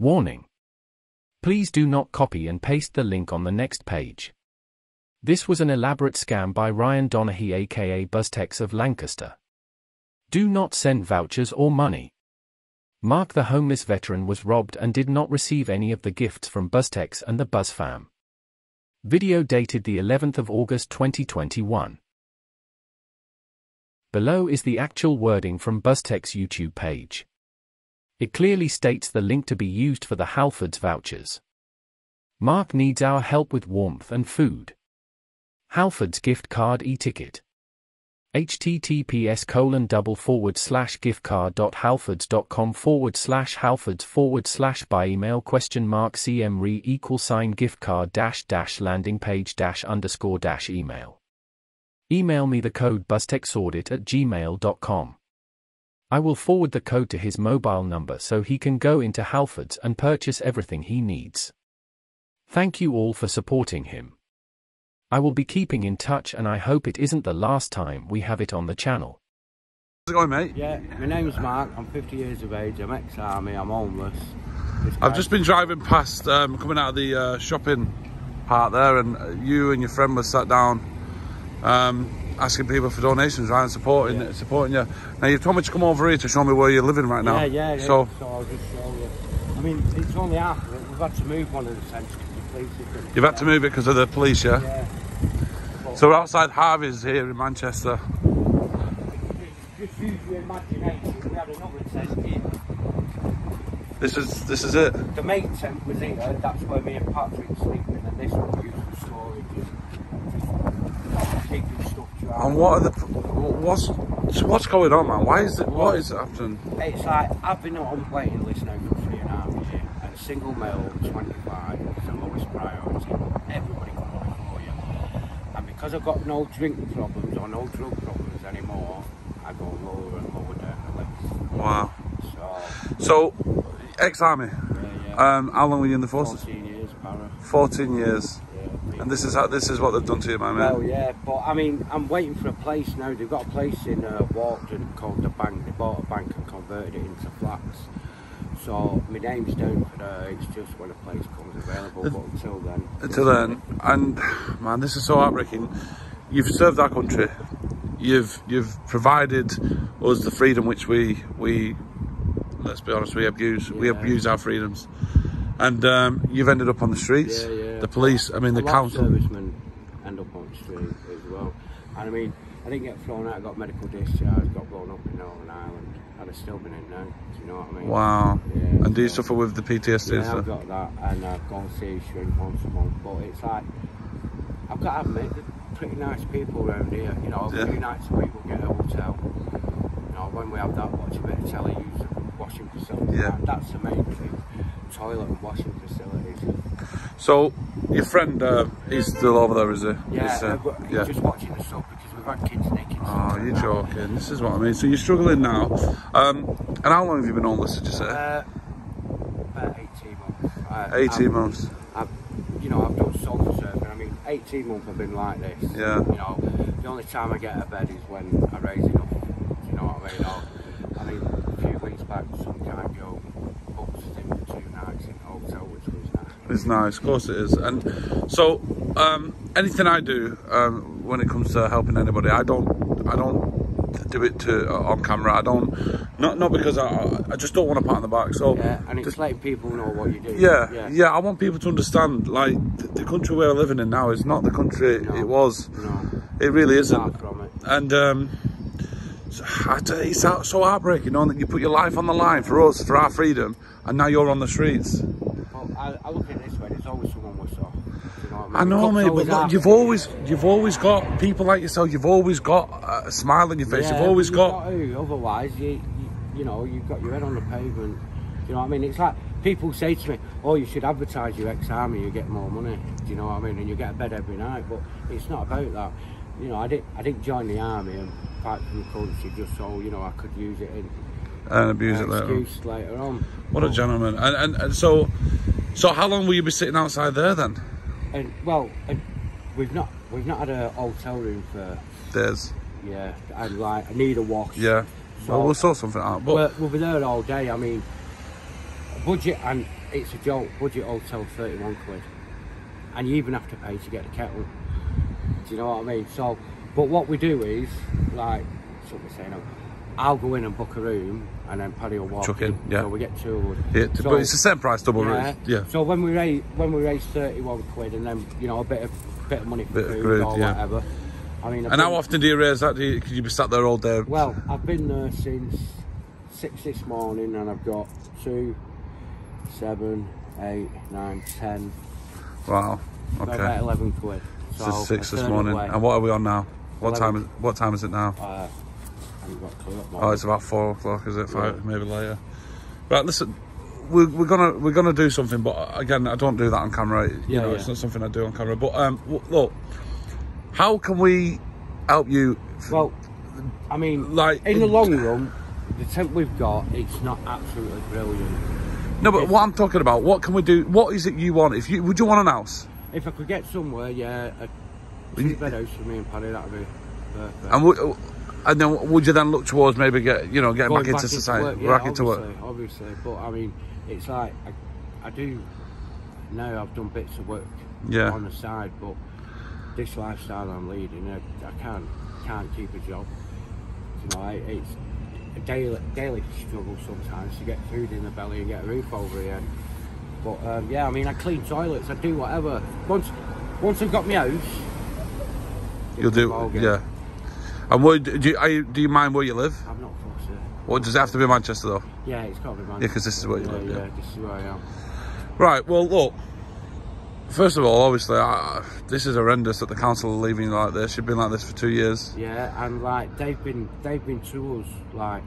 Warning. Please do not copy and paste the link on the next page. This was an elaborate scam by Ryan Donaghy aka Buzztex of Lancaster. Do not send vouchers or money. Mark the homeless veteran was robbed and did not receive any of the gifts from Buzztex and the Buzz fam. Video dated the 11th of August 2021. Below is the actual wording from Buzztex YouTube page. It clearly states the link to be used for the Halfords vouchers. Mark needs our help with warmth and food. Halfords gift card e-ticket. https://giftcard.halfords.com/halfords/by email ?cmre=giftcard-landing page-email. Email me the code buzztexaudit@gmail.com. I will forward the code to his mobile number so he can go into Halfords and purchase everything he needs. Thank you all for supporting him. I will be keeping in touch and I hope it isn't the last time we have it on the channel. How's it going, mate? Yeah, my name's Mark, I'm 50 years of age, I'm ex-army, I'm homeless. I've just been driving past, coming out of the shopping part there, and you and your friend were sat down asking people for donations, right, and supporting you. Now you've told me to come over here to show me where you're living right now. Yeah. So I'll just show you. I mean, it's only half of it. We've had to move one of the tents because the police have been... You've had to move it because of the police, yeah? Yeah. So we're outside Harvey's here in Manchester. Just use your imagination. We had another tent here. This is it. The main tent was here. That's where me and Patrick's sleeping, and this one we use for storage. Keeping stuff dry. And what's going on, man? Why is it? What is happening? It's like I've been on waiting list now for 3.5 years, and a single male 25 is the lowest priority. Everybody got it before you, and because I've got no drinking problems or no drug problems anymore, I go lower and lower down the list. Wow. So ex-army. Yeah. How long were you in the forces? 14 years, para. 14 years. Yeah. And this is what they've done to you, my man. Well, yeah, but I mean, I'm waiting for a place now. They've got a place in Walton called the Bank. They bought a bank and converted it into flats. So my name's down for it's just when a place comes available. But until then. And man, this is so heartbreaking. You've served our country. You've provided us the freedom which we let's be honest, we abuse. Yeah. We abuse our freedoms. And you've ended up on the streets. Yeah. The police, I mean, the council. Servicemen end up on the street as well. And I mean, I didn't get thrown out. I got medical discharge. Got blown up in Northern Ireland. I'd have still been in now. Do you know what I mean? Wow. Yeah, and do you suffer with the PTSD? Yeah, I've got that, and I've gone to see a shrink once a month. But it's like, I've got to admit, they're pretty nice people around here. You know, really nice people get a hotel. You know, when we have that, watch a bit of telly, use the washing facilities. Yeah. That's the main thing. Toilet and washing facilities. So your friend, he's still over there, is he? Yeah, he's just watching us up because we've had kids nicking. Oh, you're joking. This is what I mean. So you're struggling now. And how long have you been homeless, did you say? About 18 months. 18 months. I've done self-serving. I mean, 18 months I've been like this. Yeah. You know, the only time I get out of bed is when I raise enough. Do you know what I mean? I mean, a few weeks back, some guy go booked us in for 2 nights in a hotel, which was nice. It's nice, of course it is. And so, anything I do when it comes to helping anybody, I don't do it on camera. I don't, not because I just don't want to pat on the back. So yeah, and it's letting people know what you do. Yeah. I want people to understand, like, the country we're living in now is not the country it was. No, it really isn't. Far from it. And it's so heartbreaking, that you put your life on the line for us, for our freedom, and now you're on the streets. Well, I look at it this way: there's always someone worse off. You know what I I mean? know, mate, but look, you've always got people like yourself. You've always got a smile on your face. Yeah, you've always got. Otherwise, you know, you've got your head on the pavement. You know what I mean? It's like people say to me, "Oh, you should advertise your ex-army. You get more money." Do you know what I mean? And you get a bed every night. But it's not about that. You know, I didn't join the army and fight for the country just so I could use it in and abuse it later on. What a gentleman! And so how long will you be sitting outside there then? And we've not had a hotel room for days. Yeah, and like I need a wash. Yeah. So, well, we'll sort something out. But we'll be there all day. I mean, budget, and it's a joke, budget hotel 31 quid. And you even have to pay to get the kettle. Do you know what I mean? So, but what we do is, like, something saying, I'll go in and book a room, and then Paddy will walk in. Yeah. So we get 200. Yeah, so, but it's the same price, double room. Yeah. So when we raise 31 quid, and then, you know, a bit of money for food or whatever. I mean, and how often do you raise that? Could you be sat there all day? Well, I've been there since 6 this morning, and I've got 2, 7, 8, 9, 10. Wow. Okay. About 11 quid. So 6 this morning. And what are we on now? What time is it now? I haven't got a clue at the moment. Oh, it's about 4 o'clock, is it? 5, maybe later. Right, listen, we're gonna do something, but again, I don't do that on camera. You know, it's not something I do on camera. But look, how can we help you? Well, I mean, like in the long run, the tent we've got, it's not absolutely brilliant. No, but what I'm talking about, what can we do? What is it you want? Would you want an house? If I could get somewhere, yeah, a 2-bed house for me and Paddy, that'd be perfect. And then would you then look towards maybe getting back into society, back into work? Obviously, but I mean, it's like I do now. I've done bits of work on the side, but this lifestyle I'm leading, I can't keep a job. You know, it's a daily struggle sometimes to get food in the belly and get a roof over your head. But yeah, I mean, I clean toilets, I do whatever. Once I've got my house, you'll do, yeah. And do you mind where you live? I'm not fussed. What does it have to be Manchester though? Yeah, it's got to be Manchester. Yeah, because this is where you live. Yeah, this is where I am. Right. Well, look. First of all, obviously, this is horrendous that the council are leaving you like this. You've been like this for 2 years. Yeah, and like they've been to us like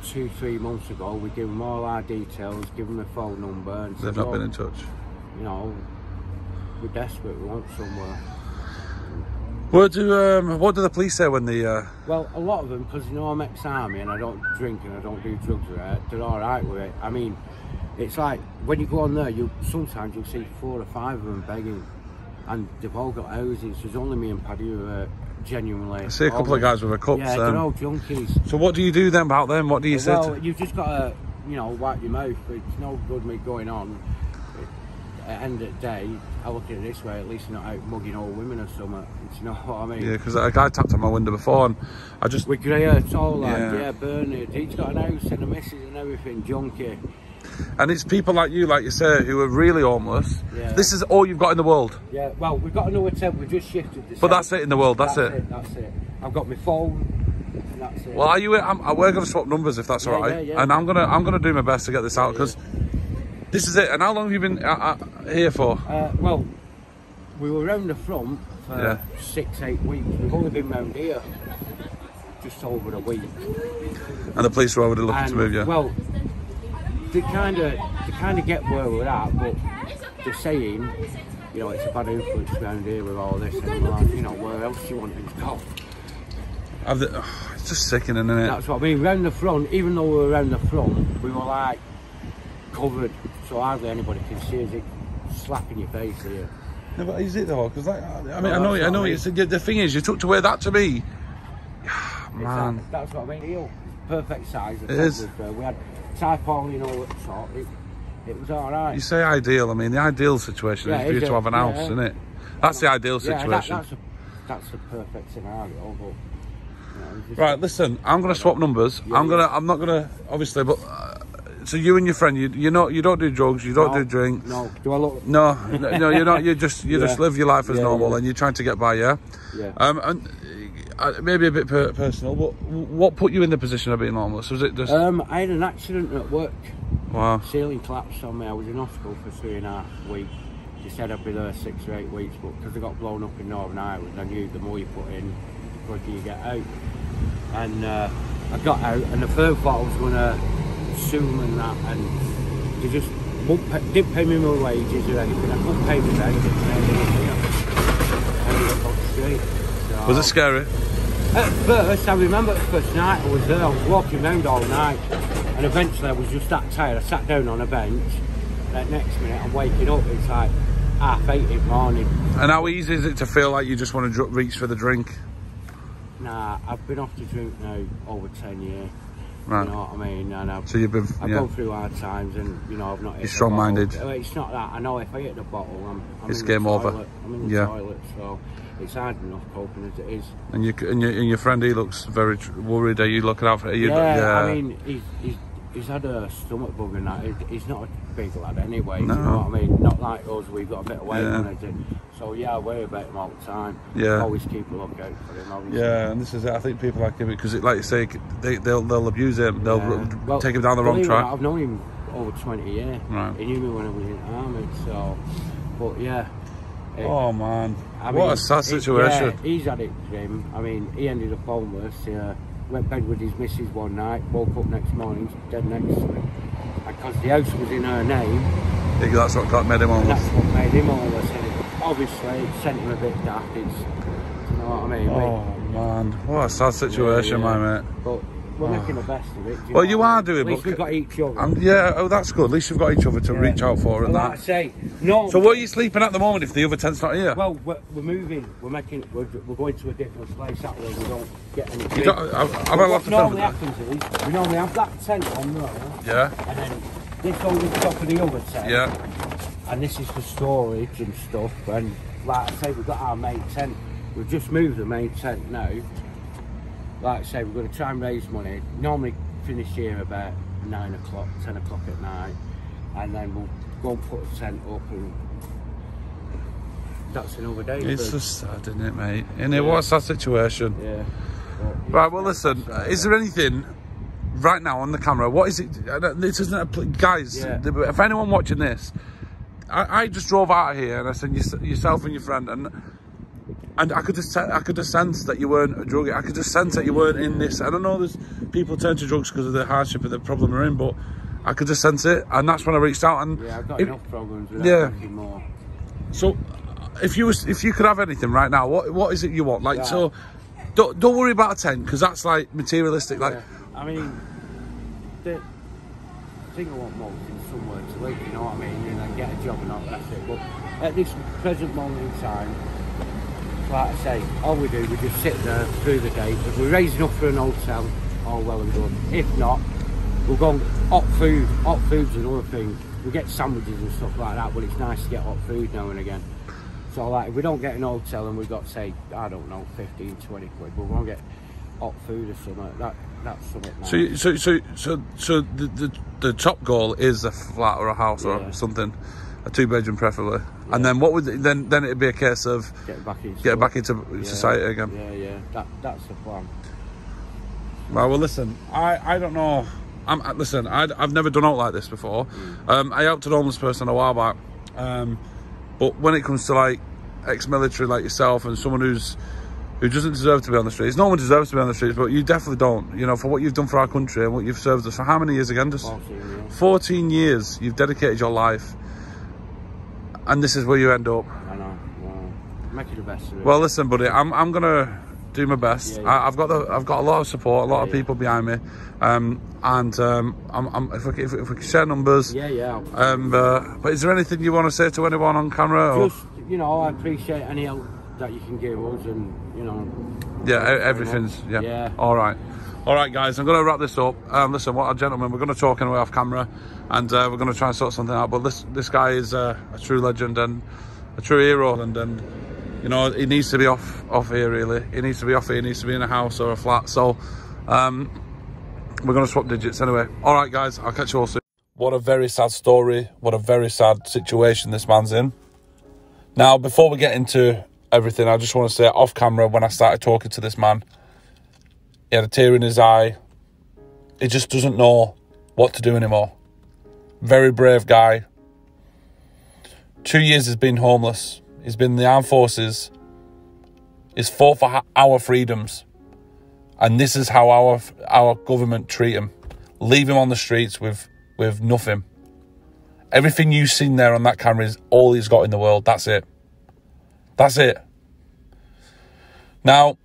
2-3 months ago. We give them all our details, give them a phone number, and they've not been in touch. You know, we're desperate. We want somewhere. What do the police say when they? Well, a lot of them, because you know I'm ex-army and I don't drink and I don't do drugs. Right? They're all right with it. I mean, it's like when you go on there, sometimes you'll see 4 or 5 of them begging, and they've all got houses. There's only me and Paddy who are genuinely. I see a couple of guys with a cups. Yeah, they're all junkies. So what do you do then about them? What do you say? Well, you've just got to, you know, wipe your mouth. It's no good me going on. At the end of the day, I look at it this way, at least you're not out mugging old women or something. You know what I mean? Yeah, because a guy tapped on my window before and I just... With grey hair, tall lad, yeah, Bernard. He's got an house and a missus and everything, junkie. And it's people like you say, who are really homeless. Yeah. This is all you've got in the world. Yeah, well, we've got another tent, we've just shifted the But that's it in the world, that's it. That's it. I've got my phone, and that's it. Well, we're going to swap numbers if that's all right. Yeah. And I'm gonna do my best to get this out, because this is it. And how long have you been here for? Well, we were round the front for 6-8 weeks. We've only been round here just over a week. And the police were already looking to move you? Well, they kind of get where we're at, but they're saying, you know, it's a bad influence around here with all this, and we're like, you know, where else do you want him to go? It's just sickening, isn't it? That's what I mean. Round the front, even though we were round the front, we were like covered, so hardly anybody can see us. It's slapping your face here. No, but is it though? Because like, I mean, I know. It's the thing is, you took away that to me. Man, that's what I mean. Heel, perfect size. It is. We had tarpaulin all at the top. It was all right. You say ideal. I mean, the ideal situation is for you to have an house, isn't it? That's the ideal situation. That's a perfect scenario. But, you know, right, listen. I'm going to swap numbers. I'm not going to obviously, but. So you and your friend, you don't do drugs, you don't do drink. No. Do I look? No, you're not. You just live your life as normal, and you're trying to get by. Yeah. And maybe a bit personal, but what put you in the position of being homeless? Was it just? I had an accident at work. Wow. Ceiling collapsed on me. I was in hospital for 3.5 weeks. They said I'd be there 6 or 8 weeks, but because I got blown up in Northern Ireland, I knew the more you put in, the quicker you get out. And I got out, and the firm thought I was going to sue them and that, and they just didn't pay me my wages or anything. I couldn't pay me rent, so, was it scary? At first, I remember the first night I was there, I was walking around all night, and eventually I was just that tired. I sat down on a bench, and next minute I'm waking up, it's like 8:30 in the morning. And how easy is it to feel like you just want to reach for the drink? Nah, I've been off to drink now over 10 years. Right. You know what I mean? And So you've been, I've gone through hard times, and you know I've not. You're strong-minded. It's not that. I know if I hit the bottle, it's in game the over. toilet. I'm in the toilet, so it's hard enough coping as it is. And your friend, he looks very worried. Are you looking out for? I mean, he's had a stomach bug and that. He's not a big lad anyway. No. You know what I mean? Not like us. We've got a bit of weight on it. So yeah, I worry about him all the time. Yeah. Always keep a lookout for him. Obviously. Yeah, and this is it. I think people like him because, like you say, they'll abuse him. They'll take him down the wrong track. I've known him over 20 years. Right. He knew me when I was in army. So, but yeah. Oh man, I what mean, a sad situation. Yeah, he's had it grim. I mean, he ended up homeless. Went to bed with his missus one night, woke up next morning, dead next to him. Because the house was in her name. I think that's what made him homeless. That's what made him homeless. And obviously, it sent him a bit daft. You know what I mean? Oh man, what a sad situation, my mate. But we're making the best of it. Well, you are doing. At least we've got each other. Yeah, oh, that's good. At least you've got each other to reach out for and like that. I say, no. So, where are you sleeping at the moment if the other tent's not here? Well, we're moving. We're going to a different place. That way we don't get any. What normally happens is we normally have that tent on there. Yeah. And then this over the top of the other tent. Yeah. And this is for storage and stuff. And like I say, we've got our main tent. We've just moved the main tent now. Like I say, we're going to try and raise money. Normally finish here about 9 o'clock, 10 o'clock at night, and then we'll go and put a tent up, and that's another day. It's just sad, isn't it, mate? What a sad situation. Yeah. Right, well, listen, is there anything right now on the camera? What is it? This isn't a... Guys, if anyone watching this, I just drove out of here and I said, yourself and your friend, and I could just sense that you weren't a drug. I could just sense that you weren't in this. I don't know. There's people turn to drugs because of the hardship and the problem they're in, but I could just sense it, and that's when I reached out. And I've got enough problems without making more. So, if you could have anything right now, what is it you want? Like, so, don't worry about a tent because that's like materialistic. Like, I mean, the thing I want most is somewhere to live. You know what I mean? And then get a job and all that shit. But at this present moment in time, like I say, all we do, we just sit there through the day. If we're raising up for an hotel, all well and good. If not, we'll go hot food. Hot food's another thing. We get sandwiches and stuff like that, but it's nice to get hot food now and again. So like, if we don't get an hotel and we've got, say, I don't know, 15, 20 quid, but we won't get hot food or something. That's something nice. So the top goal is a flat or a house or something. A 2-bedroom preferably, and then what would then it'd be a case of get back into society again. That's the plan. Right, well, listen, I don't know. I've never done out like this before. I helped a homeless person a while back, but when it comes to like ex-military like yourself and someone who doesn't deserve to be on the streets, no one deserves to be on the streets, but you definitely don't. You know, for what you've done for our country and what you've served us for how many years again? Just 14 years. 14 years. You've dedicated your life. And this is where you end up. I know. Well, make it the best of it. Well, listen, buddy, I'm gonna do my best. I've got a lot of support, a lot of people behind me, if we can share numbers. But is there anything you want to say to anyone on camera? Just, you know, I appreciate any help that you can give us, and you know. Yeah, everything's All right, guys, I'm going to wrap this up. Listen, what a gentleman. We're going to talk anyway off camera, and we're going to try and sort something out. But this guy is a true legend and a true hero, and you know, he needs to be off here, really. He needs to be off here. He needs to be in a house or a flat. So we're going to swap digits anyway. All right, guys, I'll catch you all soon. What a very sad story. What a very sad situation this man's in. Now, before we get into everything, I just want to say off camera, when I started talking to this man, he had a tear in his eye. He just doesn't know what to do anymore. Very brave guy. 2 years he's been homeless. He's been in the armed forces. He's fought for our freedoms. And this is how our government treat him. Leave him on the streets with nothing. Everything you've seen there on that camera is all he's got in the world. That's it. That's it. Now,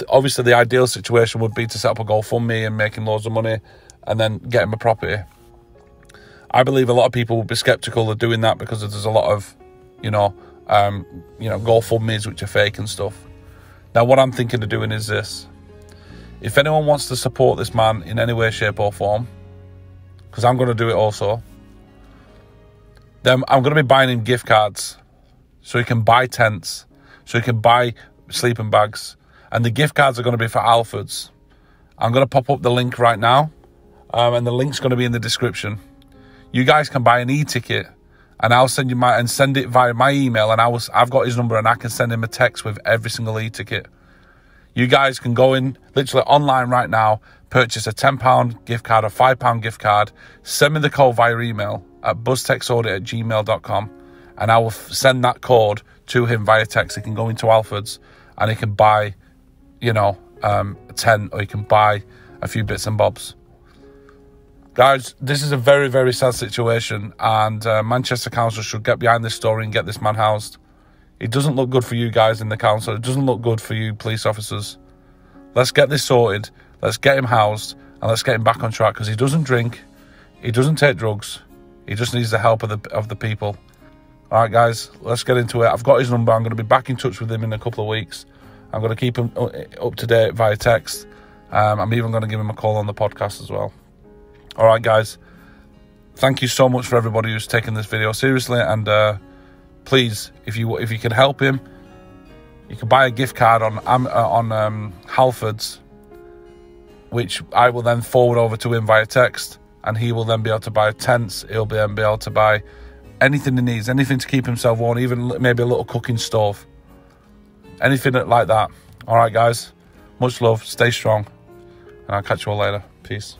obviously the ideal situation would be to set up a GoFundMe and making loads of money and then get him a property. I believe a lot of people will be skeptical of doing that because there's a lot of, GoFundMes which are fake and stuff. Now, what I'm thinking of doing is this. If anyone wants to support this man in any way, shape or form, because I'm going to do it also, then I'm going to be buying him gift cards so he can buy tents, so he can buy sleeping bags. And the gift cards are going to be for Alfred's. I'm going to pop up the link right now, and the link's going to be in the description. You guys can buy an e-ticket, and I'll send you send it via my email, and I've got his number, and I can send him a text with every single e-ticket. You guys can go in literally online right now, purchase a £10 gift card, a £5 gift card, send me the code via email at buzztexaudit@gmail.com, and I will send that code to him via text. He can go into Alfred's and he can buy, you know, a tent, or he can buy a few bits and bobs. Guys, this is a very, very sad situation, and Manchester Council should get behind this story and get this man housed. It doesn't look good for you guys in the council. It doesn't look good for you police officers. Let's get this sorted. Let's get him housed, and let's get him back on track, because he doesn't drink, he doesn't take drugs, he just needs the help of the people. All right, guys, let's get into it. I've got his number. I'm going to be back in touch with him in a couple of weeks. I'm going to keep him up to date via text. I'm even going to give him a call on the podcast as well. All right, guys, thank you so much for everybody who's taken this video seriously, and please, if you can help him, you can buy a gift card on Halfords, which I will then forward over to him via text, and he will then be able to buy tents. He'll then be able to buy anything he needs, anything to keep himself warm, even maybe a little cooking stove, anything like that. All right, guys, much love, stay strong, and I'll catch you all later. Peace.